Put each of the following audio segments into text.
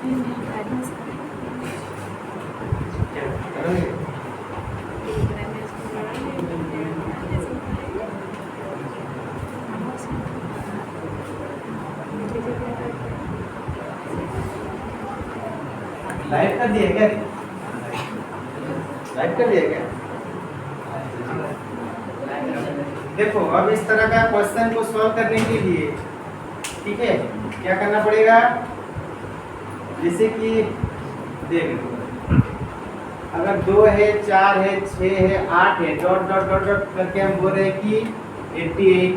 Live कर दिया क्या? लाइव कर दिया क्या? देखो अब इस तरह का क्वेश्चन को सॉल्व करने के लिए ठीक है क्या करना पड़ेगा, जैसे कि देख लो अगर 2 है 4 है 6 है 8 है डॉट डॉट डॉट डॉट करके हम बोल रहे हैं कि 88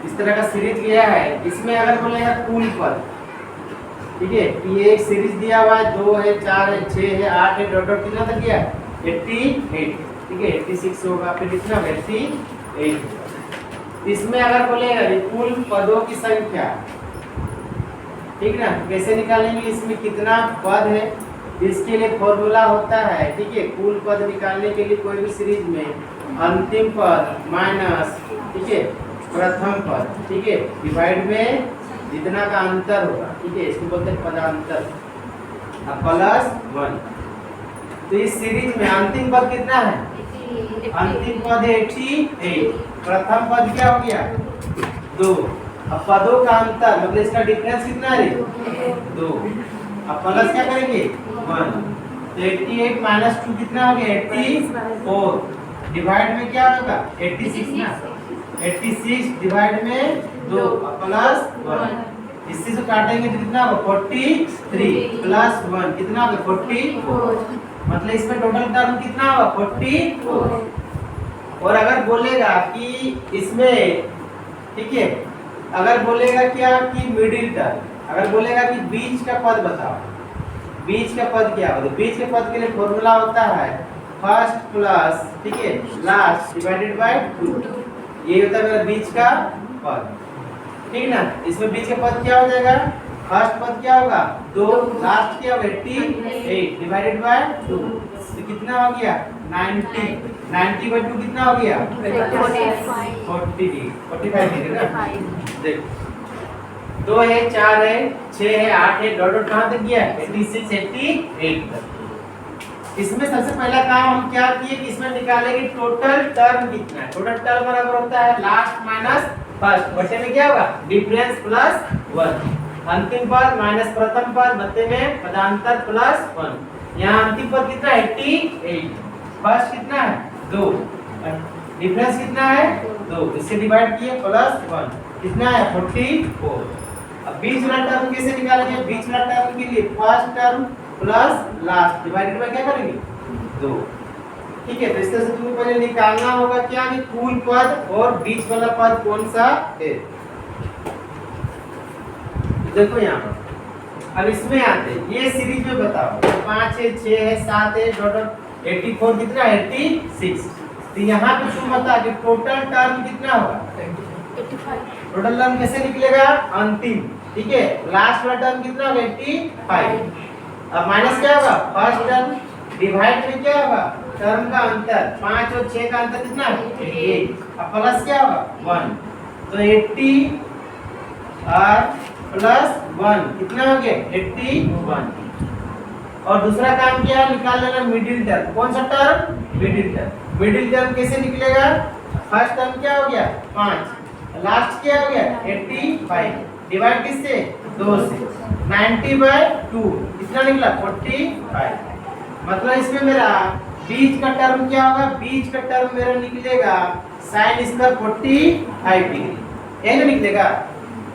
इस तरह का सीरीज लिया है। इसमें अगर बोलेगा कुल पद ठीक है ये एक सीरीज दिया हुआ है 2 है 4 है 6 है 8 है डॉट डॉट कितना तक गया 88 ठीक है 86 होगा फिर कितना 88। इसमें अगर बोलेगा कुल पदों की संख्या ठीक ना कैसे निकालेंगे, इसमें कितना पद है इसके लिए फॉर्मूला होता है ठीक है। कुल पद निकालने के लिए कोई भी सीरीज में अंतिम पद माइनस ठीक है प्रथम पद ठीक है डिवाइड में जितना का अंतर होगा ठीक है इसको बोलते हैं पदांतर प्लस 1। तो इस सीरीज में अंतिम पद कितना है, अंतिम पद 88 प्रथम पद क्या हो गया 2। अब पदों का अंतर मतलब इसका डिफरेंस कितना है 2। अब प्लस क्या करेंगे 1 तो 88 माइनस 2 कितना हो गया 84 डिवाइड में क्या होगा 86 ना 86 डिवाइड में 2 प्लस 1 इससे से काटेंगे तो कितना होगा 43 प्लस 1 कितना होगा 44 मतलब इसमें टोटल टर्म कितना होगा 44। और अगर बोलेगा कि इसमें ठीक है अगर बोलेगा क्या कि मिडिल टर्म अगर बोलेगा कि बीच का पद बताओ बीच का पद क्या होता है, बीच के पद के लिए फॉर्मूला होता है फर्स्ट प्लस ठीक है लास्ट डिवाइडेड बाय 2 ये होता है मेरा बीच का पद ठीक ना। इसमें बीच का पद क्या हो जाएगा फर्स्ट पद क्या होगा 2 लास्ट क्या होगा 88 डिवाइडेड बाय 2 तो कितना हो गया 90 90 बाय 2 कितना हो गया 45 ना। देख 2 है 4 है 6 है 8 है डॉट डॉट कहां तक गया 86 88 तक। इसमें सबसे पहला काम हम क्या किए कि इसमें निकालेंगे टोटल टर्म कितना है। टोटल टर्म बराबर होता है लास्ट माइनस फर्स्ट बटे में क्या होगा डिफरेंस प्लस 1 अंतिम पद माइनस प्रथम पद बटे में पदांतर प्लस 1। यहाँ अंतिम पद कितना 88 फर्स्ट कितना है 2 डिफरेंस कितना है 2 इससे डिवाइड किए प्लस 1 कितना है 44। अब बीच वाला टर्म कैसे निकालेंगे, बीच वाला टर्म के लिए first term plus last divided by क्या करेंगे 2 ठीक है। तो इस तरह से तुम्हें पहले निकालना होगा क्या कि कुल पद और बीच वाला पद कौन सा है। देखो यहाँ पर अब इसमें आते ये सीरीज में बताओ 5 है 6 है 7 है टोटल 84 कितना 86। तो यहाँ पे तुम बता कि टोटल टर्म कितना होगा 85। टोटल टर्म कैसे निकलेगा अंतिम ठीक है लास्ट वाला टर्म कितना होगा 85। अब माइनस क्या होगा फर्स्ट टर्म डिवाइड में क्या होगा टर्म का अंतर 5 और 6 का अंतर कितना 1 अब प्लस क्या होगा 1 तो 80 और प्लस 1 कितना हो गया 81। और दूसरा काम क्या है निकाल लेना मिडिल टर्म कौन सा टर्म मिडिल टर्म कैसे निकलेगा फर्स्ट टर्म क्या हो गया 5 लास्ट क्या हो गया 85 डिवाइड किससे 2 से 90 बाय 2 कितना निकला 45। मतलब इसमें मेरा बीच का टर्म क्या होगा बीच का टर्म मेरा निकलेगा sin स्क्वायर 45 डिग्री ये निकलेगा।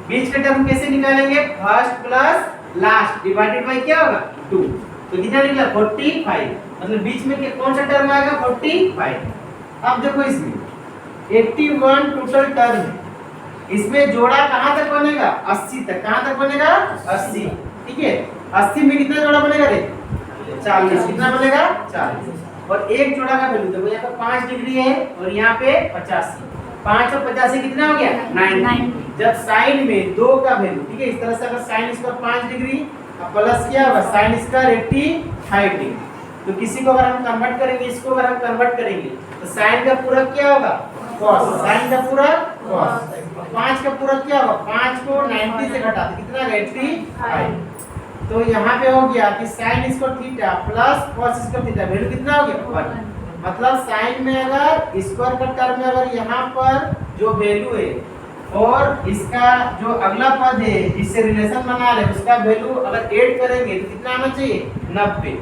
बीच का टर्म कैसे निकालेंगे first plus last divided by क्या होगा 2 तो कितना निकला 45 मतलब बीच में कौन सा टर्म आएगा 45। अब देखो इसमें 81 टोटल टर्म है इसमें जोड़ा कहां तक बनेगा 80 तक कहां तक बनेगा 80 ठीक है 80 में कितना जोड़ा बनेगा देख 40 कितना बनेगा 40 और एक जोड़ा का वैल्यू देखो यहाँ पे 5 डिग्री है और यहाँ पे 85 5 और 85 कितना हो गया 90। जब साइन में 2 का वैल्यू ठीक है इस तरह से अगर साइन स्क्वायर 5 डिग्री प्लस क्या होगा साइन स्क्वायर 85 डिग्री तो किसी को अगर हम कन्वर्ट करेंगे इसको अगर हम कन्वर्ट करेंगे तो साइन का पूरा क्या होगा cos साइन का पूरा cos 5 5 का पूरा क्या होगा, 5 को 90 से घटा दो कितना 85। तो यहाँ पे हो गया कि sin square theta plus cos square theta value कितना हो गया 1। मतलब साइन में अगर स्क्वायर का टर्म में अगर यहाँ पर जो वैल्यू है और इसका जो अगला पद है जिससे रिलेशन बना रहे उसका वैल्यू अगर ऐड करेंगे तो कितना आना चाहिए 90।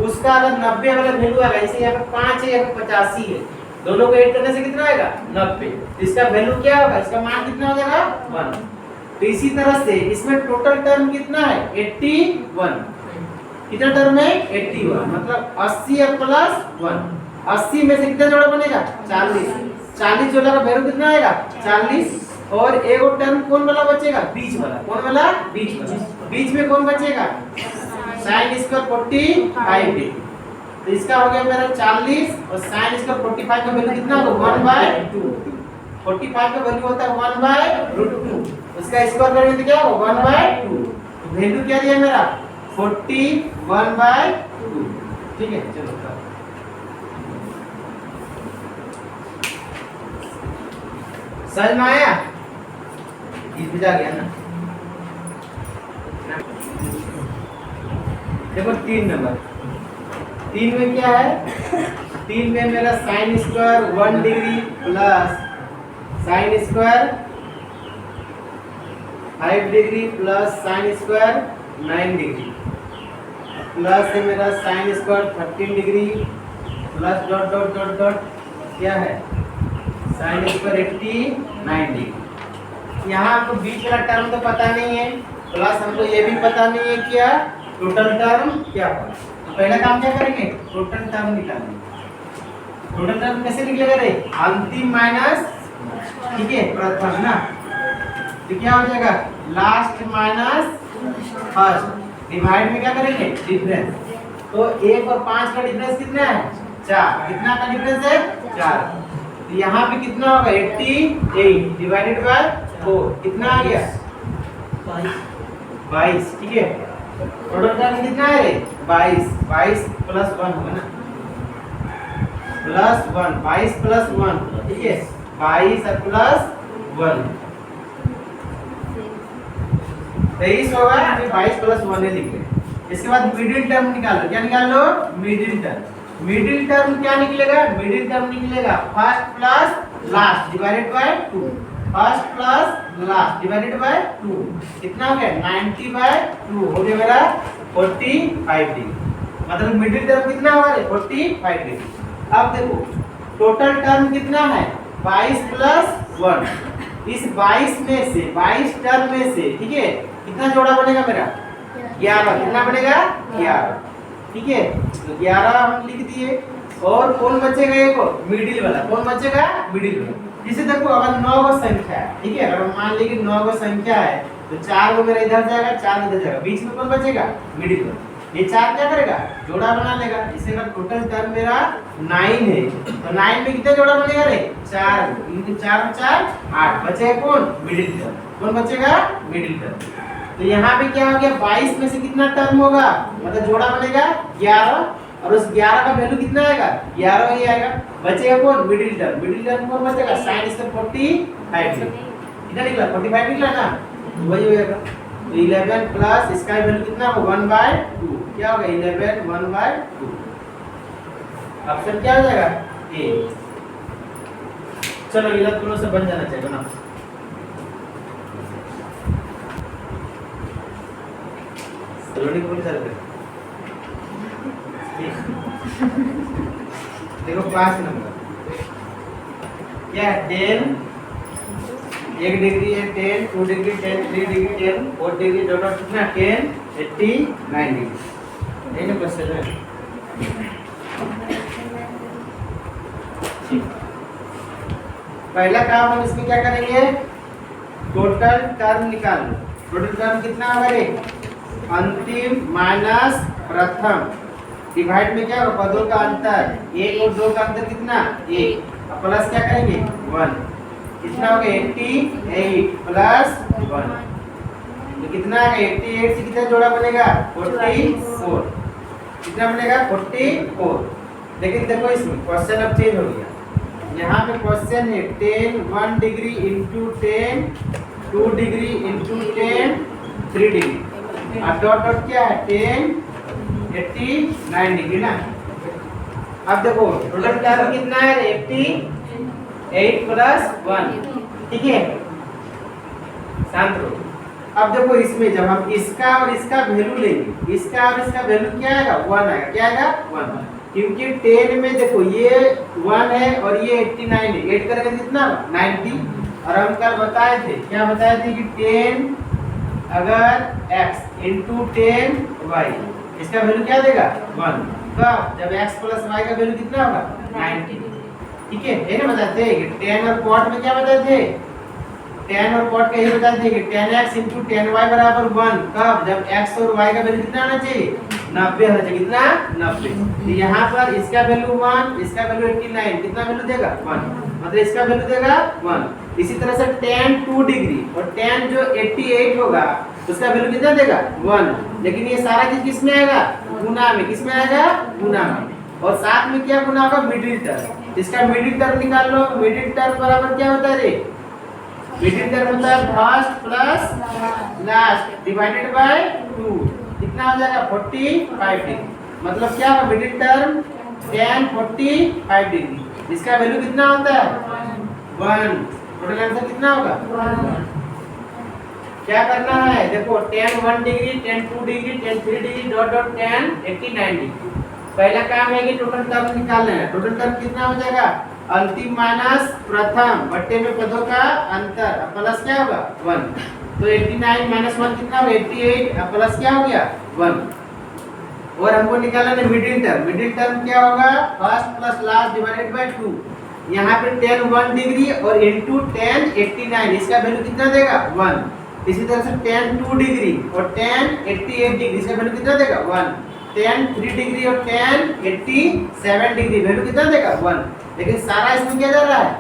उसका अगर 90 वाला वैल्यू आएगा, जैसे यहाँ पे 5 है यहाँ पे 85 है, दोनों को ऐड करने से कितना आएगा 90। तो इसका वैल्यू क्या होगा, इसका मान कितना हो जाएगा 1। तो इसी तरह से इसमें टोटल टर्म कितना है 81। कितना टर्म है 81, मतलब 80 प्लस 1। 80 में से कितना जोड़ा बनेगा 40। 40 जोड़ा का वैल्यू कितना आएगा 40। और एक और टर्म कौन वाला बचेगा, बीच वाला। कौन वाला, बीच वाला। बीच में कौन बचेगा, sin स्क्वायर 45 डिग्री। तो इसका हो गया मेरा 40 और sin स्क्वायर 45 का वैल्यू कितना होगा 1/2। 45 का वैल्यू होता है 1/√2। उसका स्क्वायर करेंगे तो क्या होगा 1/2। तो वैल्यू क्या दिया मेरा 41/2। ठीक है, चलो समझ में आया, इस बुझा गया ना। देखो 3 नंबर, 3 में क्या है, 3 में मेरा sin square 1 degree plus sin square 5 degree plus sin square 9 degree plus है मेरा sin square 13 degree plus dot dot dot dot क्या है sin स्क्वायर 89 डिग्री। यहाँ आपको बीच वाला टर्म तो पता नहीं है, प्लस हमको ये भी पता नहीं है क्या टोटल टर्म क्या होगा। तो पहला काम क्या करेंगे, टोटल टर्म निकालेंगे। टोटल टर्म कैसे निकलेगा रे, अंतिम माइनस ठीक है प्रथम ना, तो क्या हो जाएगा लास्ट माइनस फर्स्ट डिवाइड में क्या करेंगे डिफरेंस। तो 1 और 5 का डिफरेंस कितना है 4। कितना का डिफरेंस है 4। तो यहाँ पे कितना होगा 88 डिवाइडेड बाय 4 कितना आ गया 22। ठीक है, टोटल टर्म कितना है 22। 22 प्लस 1 होगा ना, प्लस 1 22 प्लस 1 ठीक है 22 और प्लस 1 23 होगा। फिर 22 प्लस 1 है लिख ले। इसके बाद मिडिल टर्म निकालो, क्या निकाल low middle term. Middle term क्या निकलेगा, मिडिल टर्म निकलेगा first plus last divided by 2। First plus last divided by 2 कितना हो गया 90/2 हो गया मेरा 45 डिग्री। मतलब मिडिल टर्म कितना होगा 45 डिग्री। अब देखो टोटल टर्म कितना है 22 प्लस 1। इस 22 में से 22 टर्म में से ठीक है कितना जोड़ा बनेगा मेरा 11। कितना बनेगा 11। ठीक है, तो 11 हम लिख दिए। और कौन बचेगा एक मिडिल वाला, कौन बचेगा मिडिल वाला। जैसे देखो अगर 9 को संख्या है ठीक है, अगर मान ली कि 9 को संख्या है तो 4 को मेरा इधर जाएगा 4 इधर जाएगा, बीच में कौन बचेगा मिडिल वाला। ये 4 क्या करेगा जोड़ा बना लेगा। इसे अगर टोटल टर्म मेरा 9 है तो 9 में कितना जोड़ा बनेगा रे 4 into 4 4 8 बचेगा कौन मिडिल टर्म। कौन बचेगा मिडिल टर्म। तो यहाँ पे क्या हो गया 22 में से कितना टर्म होगा, मतलब जोड़ा बनेगा 11 और उस 11 का वैल्यू कितना आएगा 11 ही आएगा। बचेगा कौन मिडिल टर्म। मिडिल टर्म कौन बचेगा sin स्क्वायर 45 कितना निकला 45 निकला ना, तो वही हो जाएगा। तो 11 प्लस इसका वैल्यू कितना होगा 1/2 क्या होगा 11 1/2। ऑप्शन क्या हो जाएगा ए। चलो ये दोनों से बन जाना चाहिए ना। देखो 5 नंबर क्या है 10 1 डिग्री है 10 2 डिग्री 10 3 डिग्री 10 4 डिग्री टोटल कितना 10 89 डिग्री। ये ना क्वेश्चन है। पहला काम हम इसमें क्या करेंगे टोटल टर्म निकाल लो। टोटल टर्म कितना होगा रे अंतिम माइनस प्रथम डिवाइड में क्या होगा पदों का अंतर 1 और 2 का अंतर कितना 1 प्लस क्या करेंगे 1 कितना हो गया 88 प्लस 1 तो कितना आ गया 88 से कितना जोड़ा बनेगा 44 कितना बनेगा 44। लेकिन देखो इसमें क्वेश्चन अब चेंज हो गया। यहाँ पे क्वेश्चन है 10 1 degree into 10 2 degree into 10 3 degree और डॉट डॉट क्या है 10 89 डिग्री ना। अब देखो टोटल टर्म कितना है 88 प्लस 1, ठीक है शांत रहो। अब देखो इसमें जब हम इसका और इसका वैल्यू लेंगे, इसका और इसका वैल्यू क्या आएगा 1 आएगा, क्या आएगा 1, क्योंकि 10 में देखो ये 1 है और ये 89 है, ऐड करके कितना 90। और हम कल बताए थे, क्या बताए थे कि 10 अगर x इंटू 10 y इसका वैल्यू क्या देगा 1, कब जब x प्लस y का वैल्यू कितना होगा 90, ठीक है ना। बताते हैं कि 10 और क्वाड में क्या बताए थे 10 और क्वाड का ये बताते थे कि 10x इंटू 10y बराबर 1, कब जब x और y का वैल्यू कितना आना चाहिए 90 होना चाहिए, कितना 90। तो यहाँ पर इसका वैल्यू 1, इसका वैल्यू 89, कितना वैल्यू देगा 1, मतलब इसका वैल्यू देगा 1। इसी तरह से tan 2 डिग्री और tan जो 88 होगा उसका वैल्यू कितना देगा 1, लेकिन ये सारा चीज किसमें आएगा गुना में, किसमें आएगा गुना में। और साथ में क्या गुना होगा मिडिल टर्म, इसका मिडिल टर्म निकाल लो। मिडिल टर्म बराबर क्या होता है रे, मिडिल टर्म होता है first plus last divided by 2, कितना हो जाएगा 45 डिग्री। मतलब क्या होगा मिडिल टर्म tan 45 डिग्री, इसका वैल्यू कितना होता है 1, टोटल आंसर कितना होगा 1। क्या करना है देखो tan 1 degree tan 2 degree tan 3 degree dot dot tan 89 degree. पहला काम है कि टोटल टर्म निकालना है। टोटल टर्म कितना हो जाएगा अंतिम माइनस प्रथम बट्टे में पदों का अंतर प्लस क्या होगा 1, तो 89 माइनस 1 कितना होगा 88 प्लस क्या हो गया 1। और हमको निकालना है मिडिल टर्म। मिडिल टर्म क्या होगा first plus last divided by 2। यहाँ पे tan 1 डिग्री और इनटू tan 89, इसका वैल्यू कितना देगा 1। इसी तरह से tan 2 डिग्री और tan 88 डिग्री, इसका वैल्यू कितना देगा 1। tan 3 डिग्री और tan 87 डिग्री वैल्यू कितना देगा 1। लेकिन सारा इसमें क्या जा रहा है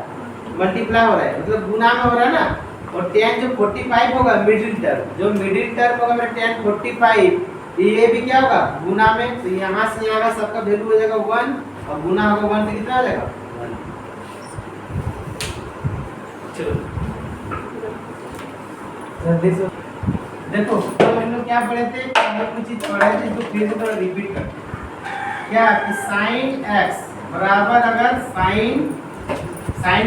मल्टीप्लाई हो रहा है, मतलब गुना में हो रहा है ना। और tan जो 45 होगा मिडिल टर्म, जो मिडिल टर्म होगा मैं tan 45, ये भी क्या होगा गुना में। तो यहाँ से यहाँ का सबका वैल्यू हो जाएगा 1 और गुना होगा 1 से कितना हो जाएगा 1। चलो देखो तो हम लोग क्या पढ़े थे, हम लोग कुछ चीज पढ़े थे जो फिर से थोड़ा रिपीट करते हैं। क्या कि sin x बराबर अगर sin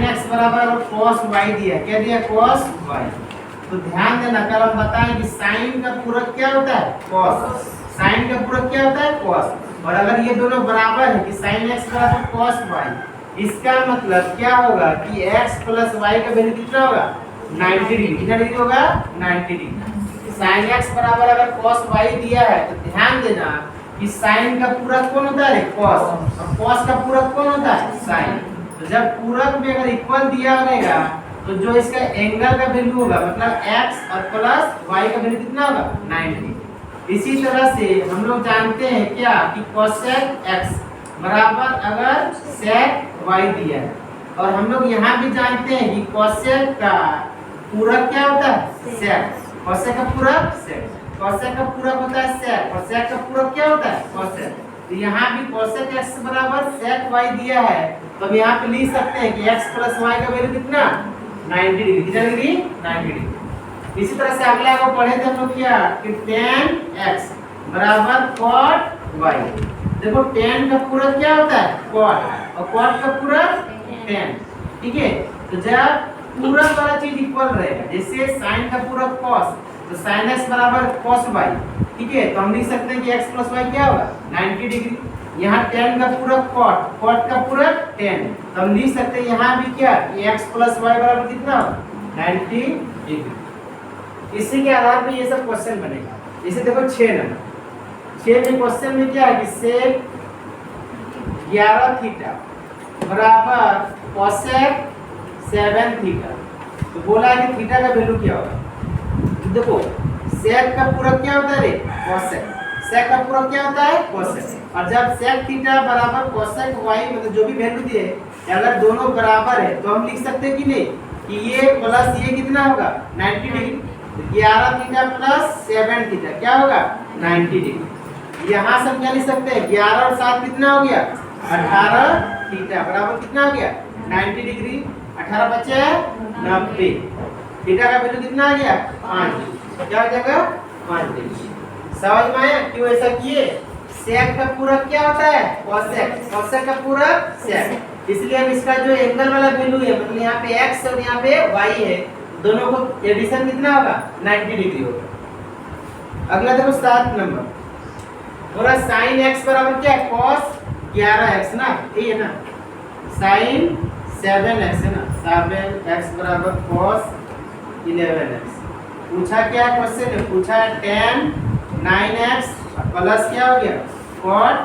x बराबर अगर cos y दिया, क्या दिया cos y, तो ध्यान देना कल हम बताएं कि sin का पूरक क्या होता है cos, sin का पूरक क्या होता है cos। और अगर ये दोनों बराबर है कि sin x बराबर cos y, इसका मतलब क्या होगा कि x प्लस y का वैल्यू कितना होगा 90 डिग्री, कितना डिग्री होगा 90 डिग्री। sin x बराबर अगर cos y दिया है तो ध्यान देना कि sin का पूरक कौन होता है cos, और cos का पूरक कौन होता है sin। तो जब पूरक में अगर इक्वल दिया रहेगा तो जो इसका एंगल का वैल्यू होगा मतलब x और प्लस y का वैल्यू कितना होगा 90। इसी तरह से हम लोग जानते हैं क्या कि cosec x बराबर अगर sec y दिया है, और हम लोग यहाँ भी जानते हैं कि cosec का पूरक क्या होता है sec, cosec का पूरक sec, cosec का पूरक होता है sec और sec का पूरक क्या होता है cosec। तो यहाँ भी cosec x बराबर sec y दिया है, तो हम यहाँ पे लिख सकते हैं कि x प्लस y का वैल्यू कितना 90 डिग्री, कितना डिग्री 90 डिग्री। इसी तरह से अगला को पढ़े थे हम लोग क्या कि tan x बराबर cot y। देखो tan का पूरक क्या होता है cot और cot का पूरक tan, ठीक है। तो जब पूरक वाला चीज इक्वल रहेगा, जैसे sin का पूरक cos, तो sin x बराबर cos y, ठीक है। तो हम लिख सकते हैं कि x प्लस y क्या होगा 90 डिग्री। यहाँ tan का पूरक cot, cot का पूरक tan, तो हम लिख सकते हैं यहाँ भी क्या कि x प्लस y बराबर कितना होगा 90 डिग्री। इसी के आधार पे ये सब क्वेश्चन बनेगा। जैसे देखो 6 नंबर 6 में क्वेश्चन में क्या है कि सेक 11 थीटा बराबर cosec 7 थीटा। तो बोला है कि थीटा का वैल्यू क्या होगा। तो देखो सेक का पूरक क्या होता है रे cosec, सेक का पूरक क्या होता है cosec। और जब sec थीटा बराबर cosec y मतलब जो भी वैल्यू दिए अगर दोनों बराबर है तो हम लिख सकते हैं कि नहीं कि ये प्लस ये कितना होगा 90 डिग्री। 11 थीटा प्लस 7 थीटा क्या होगा 90 डिग्री। यहाँ से हम क्या लिख सकते हैं 11 और 7 कितना हो गया 18 थीटा बराबर कितना हो गया 90 डिग्री। 18 बचे 90, थीटा का वैल्यू कितना आ गया 5 डिग्री। क्या हो जाएगा 5 डिग्री। समझ में आया क्यों ऐसा किए? सेक का पूरक क्या होता है कोसेक, कोसेक का पूरक सेक। इसलिए हम इसका जो एंगल वाला वैल्यू है मतलब यहाँ पे x और यहाँ पे y है, दोनों को एडिशन कितना होगा 90 डिग्री होगा। अगला देखो 7 नंबर, बोला sin x बराबर क्या है cos 11x ना, ये है ना sin 7x है ना, 7x बराबर cos 11x। पूछा क्या है क्वेश्चन में, पूछा है tan 9x प्लस क्या हो गया cot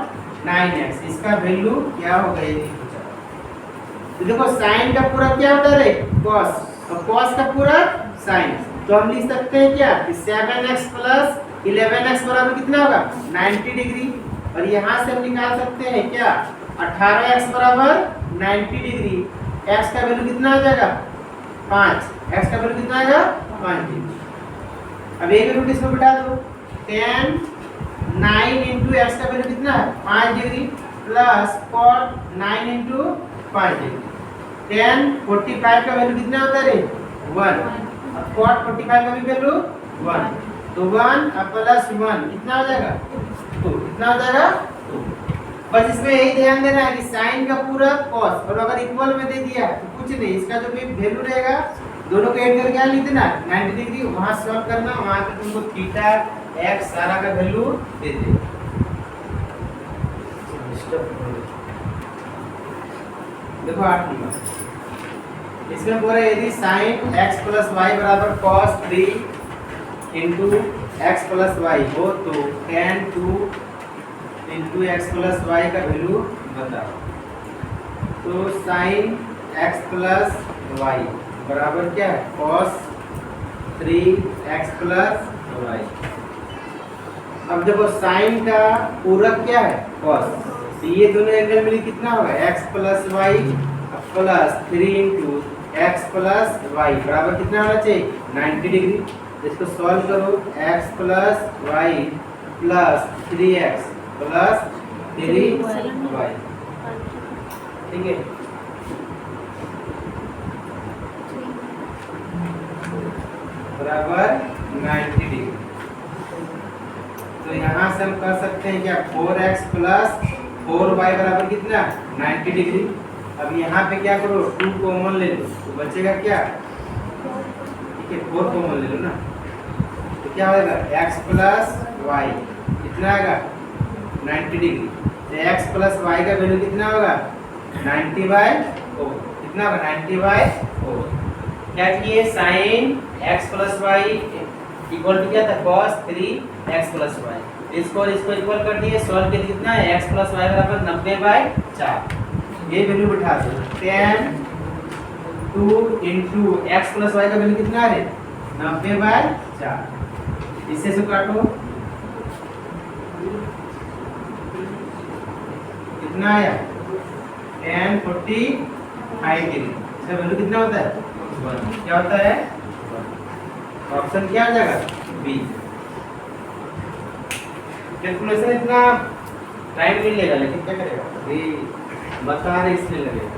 9x, इसका वैल्यू क्या होगा ये पूछा। तो देखो sin का पूरक क्या होता है cos, और cos का पूरक sin, तो हम लिख सकते हैं क्या कि 7x प्लस 11x बराबर कितना होगा 90 डिग्री। और यहाँ से हम निकाल सकते हैं क्या 18x बराबर 90 डिग्री। x का वैल्यू कितना आ जाएगा 5, x का वैल्यू कितना आएगा 5 डिग्री। अब एक रूट इसमें बिठा दो, tan 9 इंटू एक्स का वैल्यू कितना है 5 degree plus cot 9 into 5 degree. tan 45 का वैल्यू कितना होता है 1, और cot 45 का भी वैल्यू 1, तो 1 प्लस 1 कितना हो जाएगा 2, कितना हो जाएगा 2। बस इसमें यही ध्यान देना है कि sin का पूरक cos, और अगर इक्वल में दे दिया तो कुछ नहीं, इसका जो भी वैल्यू रहेगा दोनों को ऐड करके क्या लिख देना 90 डिग्री, वहां सॉल्व करना, वहां पे तुमको थीटा x सारा का वैल्यू दे दे। देखो 8 नंबर, इसमें बोल रहा है यदि sin x प्लस वाई बराबर cos 3 into x plus y हो तो tan 2 into x plus y का वैल्यू बताओ। तो sin x प्लस वाई बराबर क्या है cos 3x प्लस वाई। अब देखो sin का पूरक क्या है cos, तो ये दोनों एंगल मिली कितना होगा x plus y plus 3 into x plus y बराबर कितना होना चाहिए 90 डिग्री। इसको सॉल्व करो, x plus y plus 3x plus 3y, ठीक है। बराबर 90 डिग्री। तो यहाँ से हम कर सकते हैं क्या 4x प्लस 4y बराबर कितना 90 डिग्री। अब यहाँ पे क्या करो 2 कॉमन ले लो, तो बचेगा क्या, ठीक है 4 कॉमन ले लो ना, तो क्या होगा x प्लस वाई कितना आएगा 90 डिग्री। तो x प्लस वाई का वैल्यू कितना होगा 90/4, कितना होगा 90/4। क्या किए sin x plus y equal to क्या था cos 3x प्लस वाई, इसको इक्वल कर दिए, सॉल्व किया कितना है x प्लस वाई बराबर 90/4। ये वैल्यू बिठा दो, tan 2 into x plus y का वैल्यू कितना है 90/4। इससे से काटो कितना आया tan 45 डिग्री, इसका वैल्यू कितना होता है 1, क्या होता है ऑप्शन क्या आ जाएगा बी। कैलकुलेशन इतना टाइम नहीं लेगा, लेकिन क्या करेगा ये बता रहे इसलिए लगेगा।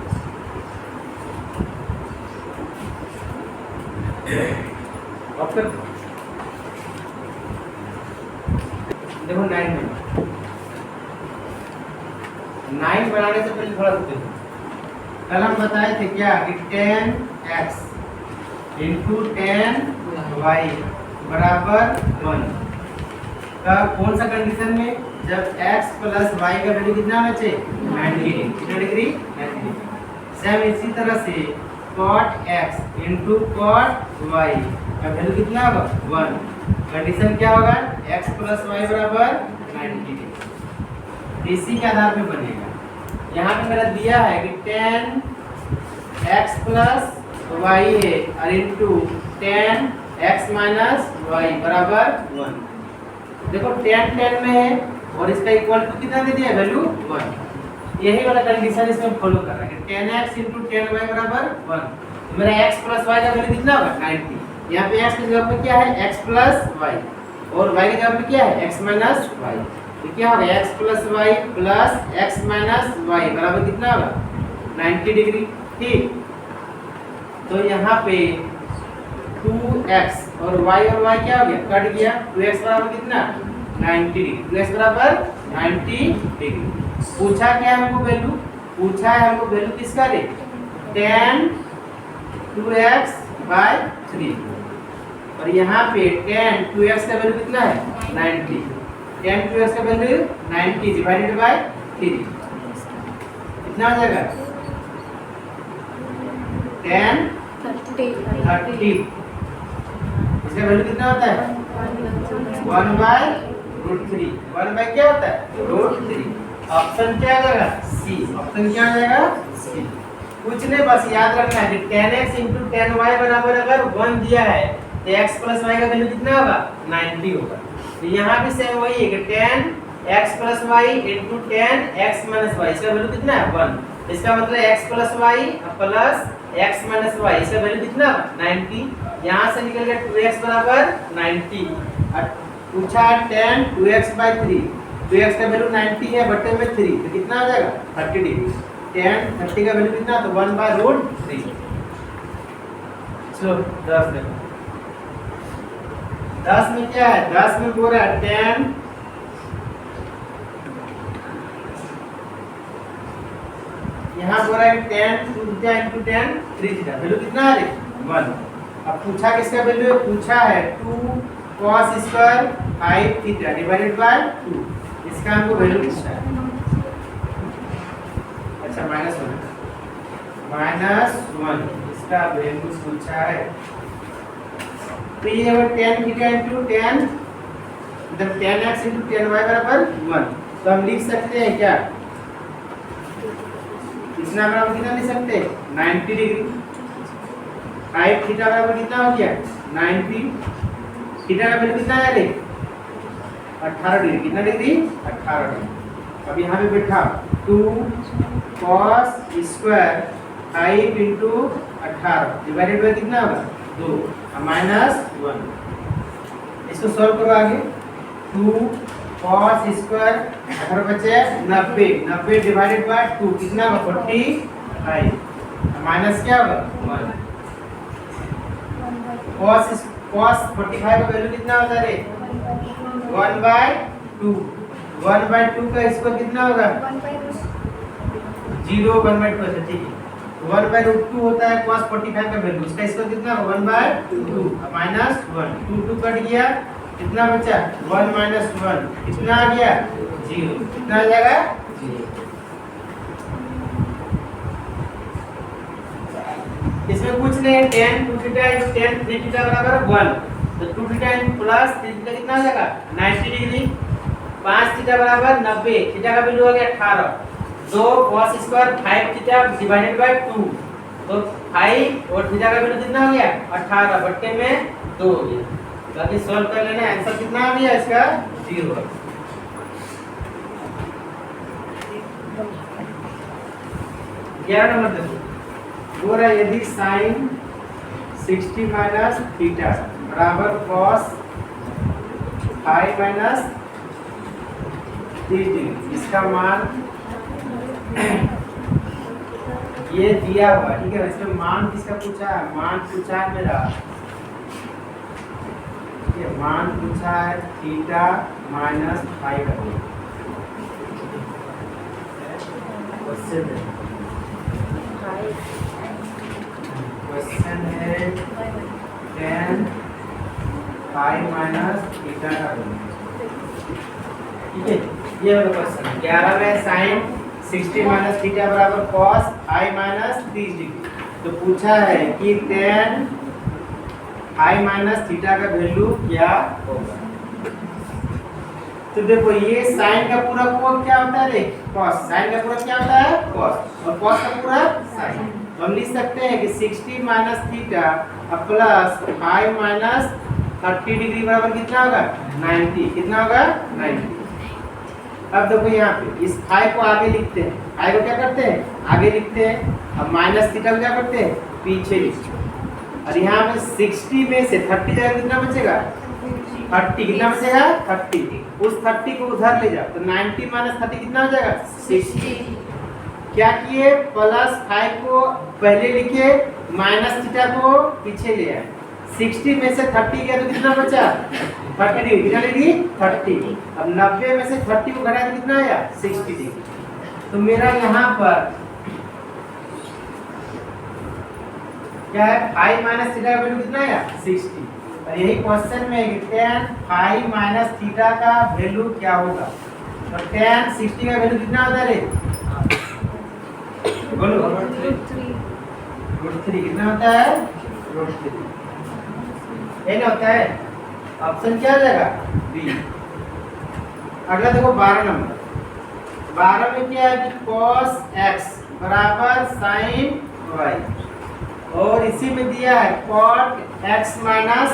ऑप्शन देखो 9 बनाने से पहले थोड़ा सा देखो, कल हम बताए थे क्या कि tan x into tan y बराबर 1 का कौन सा कंडीशन में, जब x प्लस y का वैल्यू कितना होना चाहिए 90 डिग्री। सेम इसी तरह से cot x into cot y का वैल्यू कितना होगा 1, कंडीशन क्या होगा x प्लस y बराबर 90 डिग्री। इसी के आधार पे बनेगा। यहाँ पे मेरा दिया है कि tan x प्लस y है और into tan x minus y बराबर 1। देखो tan में है और इसका इक्वल टू कितना दे दिया वैल्यू 1। यही वाला कंडीशन इसमें फॉलो कर रहा है कि tan x into tan y बराबर 1। तो मेरा x प्लस y का वैल्यू कितना होगा 90। यहाँ पे x की जगह पे क्या है x प्लस y और y की जगह पे क्या है x माइनस y, तो क्या होगा x plus y plus x minus y बराबर कितना होगा 90 डिग्री। ठीक, तो यहाँ पे 2x और y क्या हो गया, कट गया। 2x बराबर कितना, 90 डिग्री। 2x बराबर 90 डिग्री। पूछा क्या हमको वैल्यू, पूछा है हमको वैल्यू किसका रे, tan 2x/3 और यहाँ पे tan 2x का वैल्यू कितना है, 90। tan 2x का वैल्यू 90 डिवाइडेड बाय 3 कितना हो जाएगा, tan 30। इसका वैल्यू कितना होता है, 1/√3। 1 बाय क्या होता है, √3। ऑप्शन क्या आ जाएगा, सी। ऑप्शन क्या आ जाएगा, सी। कुछ नहीं, बस याद रखना है कि tan x × tan y बराबर अगर 1 दिया है तो x + y का वैल्यू कितना होगा, 90 होगा। तो यहाँ भी सेम वही है कि tan x + y × tan x - y, इसका वैल्यू कितना है, 1। इसका मतलब x + y plus x - y, इसका वैल्यू कितना होगा, 90। यहाँ से निकल गया 2x बराबर 90 और पूछा tan 2x/3। 2x का वैल्यू 90 है बटे में 3 तो कितना आ जाएगा, 30 डिग्री। tan 30 का वैल्यू कितना, तो 1/√3। चलो 10 देखो, 10 में क्या है, 10 में बोल रहा है tan यहाँ बोल रहा है tan 2θ × tan 3θ, वैल्यू कितना है, 1। अब पूछा किसका वैल्यू है, पूछा है 2 cos² 5θ डिवाइडेड बाय 2, इसका हमको वैल्यू पूछा है। अच्छा -1 इसका वैल्यू पूछा है। तो ये है tan θ × tan मतलब tan x × tan y बराबर 1। तो हम लिख सकते हैं क्या, इसना बराबर कितना लिख सकते हैं, 90 डिग्री। 5θ बराबर कितना हो गया, 90। थीटा का वैल्यू कितना है रे, 18 डिग्री। कितना डिग्री, 18 डिग्री। अब यहाँ पे बैठा 2 cos² 5 × 18 डिवाइडेड बाय कितना होगा, 2 -1। इसको सॉल्व करो आगे। 2 cos² 18 बचे 90, 90 डिवाइडेड बाय 2 कितना होगा, 45 माइनस क्या होगा, 1। cos 45 का वैल्यू कितना होता है रे, 1/2। 1/2 का स्क्वायर कितना होगा, 0 1/2। ठीक है, 1/√2 होता है cos 45 का वैल्यू, इसका स्क्वायर कितना होगा, 1/2 -1। 2 कट गया, कितना बचा, 1 - 1 कितना आ गया, 0। कितना आ जाएगा, 0। इसमें कुछ नहीं, tan 2θ × tan 3θ बराबर 1। तो 2θ प्लस 3θ कितना आ जाएगा, 90 डिग्री। 5θ बराबर 90, थीटा का वैल्यू हो गया 18। 2 cos² 5θ डिवाइडेड बाय 2, तो 5 और थीटा का वैल्यू कितना हो गया, 18 बट्टे में 2 हो गया। तो अभी सॉल्व कर लेना, आंसर कितना आ गया इसका, 0। 11 नंबर देखो, बोल रहा है यदि sin 60 - θ बराबर cos 5 - 30 डिग्री, इसका मान ये दिया हुआ है, ठीक है। इसमें मान किसका पूछा है, मान पूछा है मेरा, ये मान पूछा है θ - फाइव का। क्वेश्चन है tan 5 - θ का वैल्यू, ठीक है। ये वाला क्वेश्चन 11 में sin 60 - θ बराबर cos 5 - 30 डिग्री। तो पूछा है कि tan 5 - θ का वैल्यू क्या होगा। तो देखो ये sin का पूरा कोण क्या होता है, देख cos, sin का पूरा क्या होता है, cos, और cos का पूरा sin। तो हम लिख सकते हैं कि 60 - θ प्लस 5 - 30 डिग्री बराबर कितना होगा, 90। कितना होगा, 90। अब देखो यहाँ पे इस 5 को आगे लिखते हैं, 5 को क्या करते हैं, आगे लिखते हैं। अब माइनस थीटा को क्या करते हैं, पीछे लिखते हैं। और यहाँ पे 60 में से 30 जाएगा, कितना बचेगा, 30। कितना बचेगा, 30। उस 30 को उधर ले जाओ, तो 90 - 30 कितना हो जाएगा, 60। क्या किए, +5 को पहले लिखे, -θ को पीछे ले आए। 60 में से 30 गया तो कितना बचा 30 डिग्री, कितना डिग्री 30। अब 90 में से 30 को घटाया तो कितना आया 60 डिग्री। तो मेरा यहाँ पर क्या है 5 माइनस थीटा का वैल्यू कितना आया 60। और यही क्वेश्चन में है कि tan 5 माइनस थीटा का वैल्यू क्या होगा। और tan 60 का वैल्यू कितना होता है रे बोलो √3 कितना होता है √3 ये ना होता है। ऑप्शन क्या आ जाएगा बी। अगला देखो 12 नंबर। 12 में क्या है कि cos x बराबर sin y, और इसी में दिया है cot x माइनस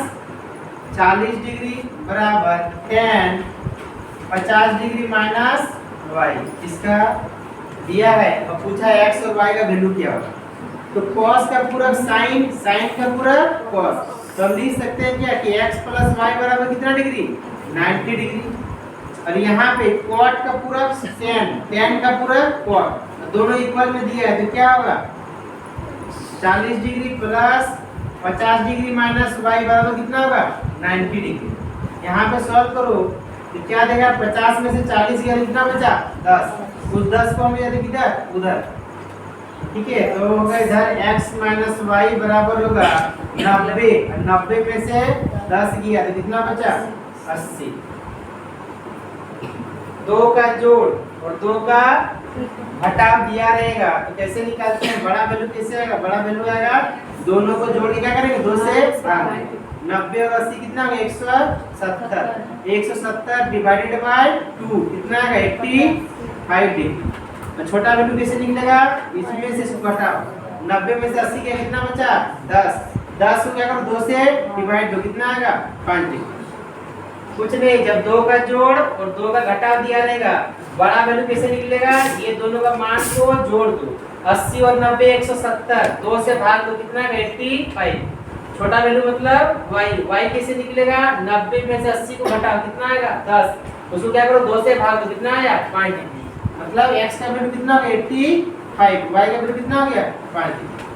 40 डिग्री बराबर tan 50 डिग्री माइनस y। इसका दिया है और पूछा है x और y का वैल्यू क्या होगा। तो cos का पूरक sin, sin का पूरक cos। तो हम लिख सकते हैं क्या कि x प्लस y बराबर कितना डिग्री 90 डिग्री। और यहाँ पे cot का पूरक tan, tan का पूरक cot, दोनों इक्वल में दिया है तो क्या होगा 40 degree plus 50 degree minus y बराबर कितना होगा 90 डिग्री। यहाँ पे सॉल्व करो तो क्या देगा 50 में से 40 गया कितना बचा 10, उस 10 को हम ले जाते किधर उधर, ठीक है। तो होगा इधर x माइनस वाई बराबर होगा 90, 90 में से 10 गया तो कितना बचा 80। 2 का जोड़ और 2 का घटाव दिया रहेगा तो कैसे निकालते हैं, बड़ा वैल्यू कैसे आएगा, बड़ा वैल्यू आएगा दोनों को जोड़ के क्या करेंगे 2 से भाग। 90 और 80 कितना होगा 170, 170 डिवाइडेड बाय 2 कितना आएगा 85 डिग्री। तो छोटा वैल्यू कैसे निकलेगा, इसमें से इसको घटाओ, 90 में से 80 का कितना बचा 10, 10 को क्या करो 2 से डिवाइड दो कितना आएगा 5 डिग्री। कुछ नहीं, जब 2 का जोड़ और 2 का घटाव दिया रहेगा बड़ा वैल्यू कैसे निकलेगा, ये दोनों का मान को जोड़ दो 80 और 90 170, 2 से भाग दो कितना आएगा 85। छोटा वैल्यू मतलब y, y कैसे निकलेगा 90 में से 80 को घटाओ कितना आएगा 10, उसको क्या करो 2 से भाग दो कितना आया 5 डिग्री। मतलब x का वैल्यू कितना हो गया 85, y का वैल्यू कितना हो गया 5 डिग्री।